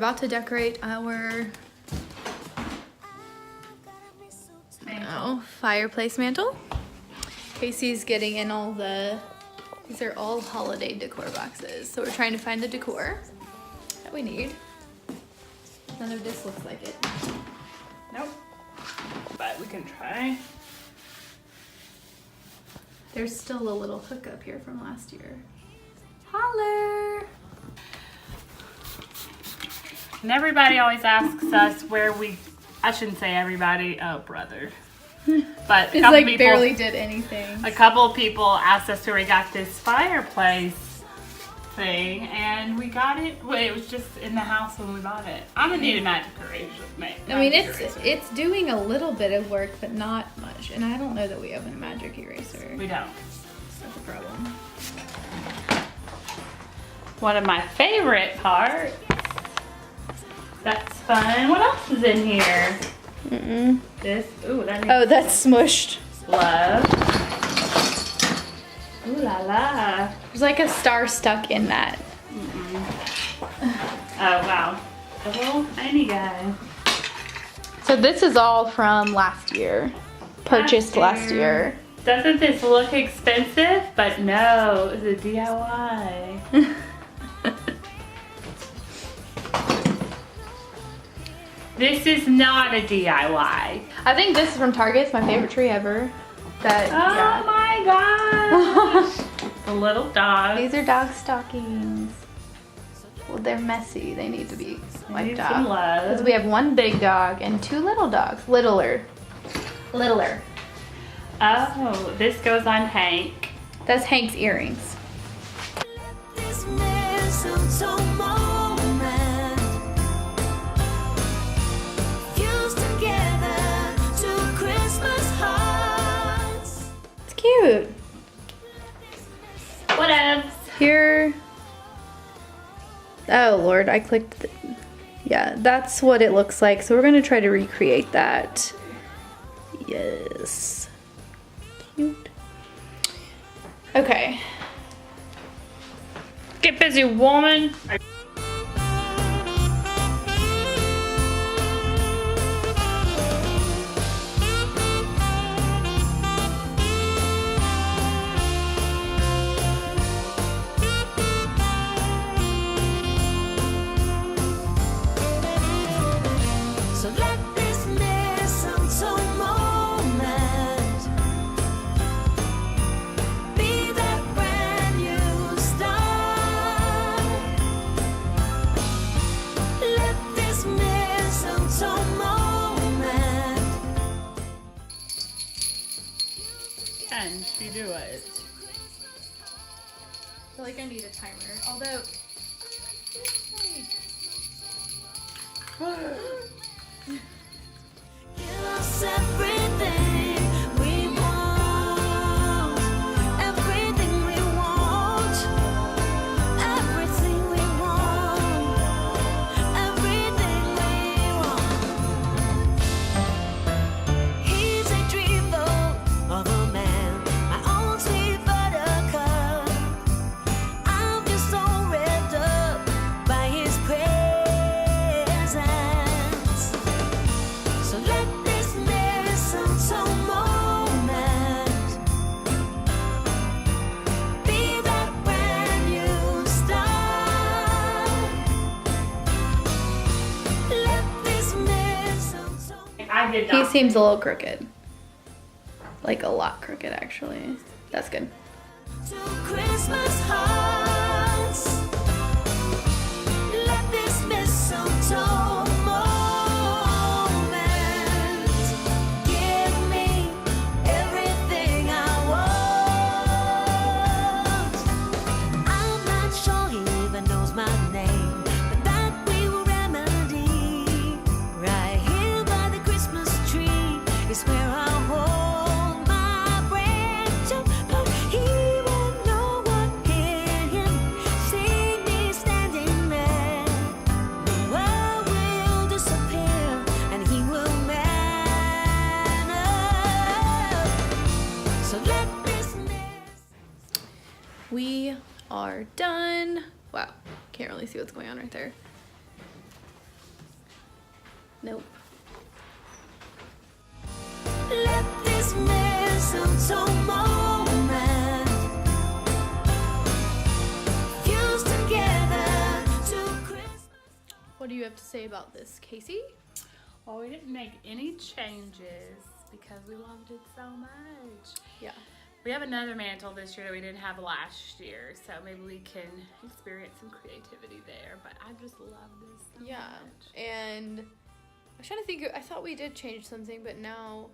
about to decorate our fireplace mantle. Casey's getting in all these are all holiday decor boxes. So we're trying to find the decor that we need. None of this looks like it. Nope. But we can try. There's still a little hook up here from last year. Holler! And everybody always asks us where I shouldn't say everybody, oh brother. But It's like people, barely did anything. A couple of people asked us where we got this fireplace thing, and we got it. Well, it was just in the house when we bought it. I'm gonna need a magic eraser. I mean, it's doing a little bit of work, but not much. And I don't know that we have a magic eraser. We don't. That's a problem. One of my favorite parts. That's fun. What else is in here? This. Ooh, that's smushed. Love. Ooh la la. There's like a star stuck in that. Oh wow. A little tiny guy. So this is all from last year. Purchased last year. Doesn't this look expensive? But no, it's a DIY. This is not a DIY. I think this is from Target. It's my favorite tree ever. My gosh. The little dog. These are dog stockings. Well, they're messy. They need to be wiped out. Some love. Because we have one big dog and two little dogs. Littler. Oh, this goes on Hank. That's Hank's earrings. It's cute. What else? Here. Oh Lord, I clicked. Yeah, that's what it looks like. So we're gonna try to recreate that. Yes. Cute. Okay. Get busy, woman. Can she do it? I feel like I need a timer. Although. Give us everything we want, everything we want, everything we want, everything we want. He's a dreamboat of a man, my own sweet buttercup. I'm just so wrapped up by his presence. So let this mistletoe moment be that brand new start. Let this mistletoe. I did He not. seems a little crooked. Like a lot crooked, actually. That's good. To Christmas hearts. Let this mistletoe moment give me everything I want. I'm not sure he even knows my name, but that we will remedy right here by the Christmas tree is where I hold my breath. But he won't know what hit him. See me standing there. The world will disappear and he will man up. So let this miss. We are done. Wow, can't really see what's going on right there. Nope. Let this mistletoe moment fuse together to Christmas. What do you have to say about this, Casey? Well, we didn't make any changes because we loved it so much. Yeah. We have another mantle this year that we didn't have last year, so maybe we can experience some creativity there. But I just love this so Yeah. much. And I was trying to think, I thought we did change something, but now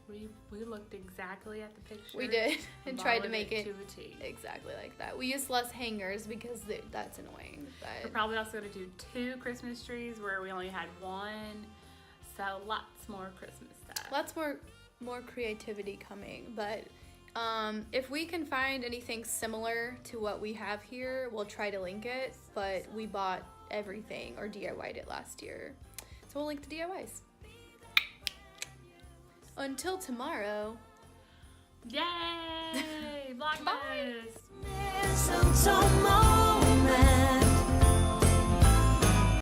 We looked exactly at the picture. we did and tried to followed make it to a T. exactly like that. We used less hangers because that's annoying. We're But probably also going to do 2 Christmas trees where we only had 1. So lots more Christmas stuff. lots more creativity coming. But if we can find anything similar to what we have here, we'll try to link it. But we bought everything or DIY'd it last year. So we'll link the DIYs. Until tomorrow. Yay! Vlogmas! Mistletoe moment.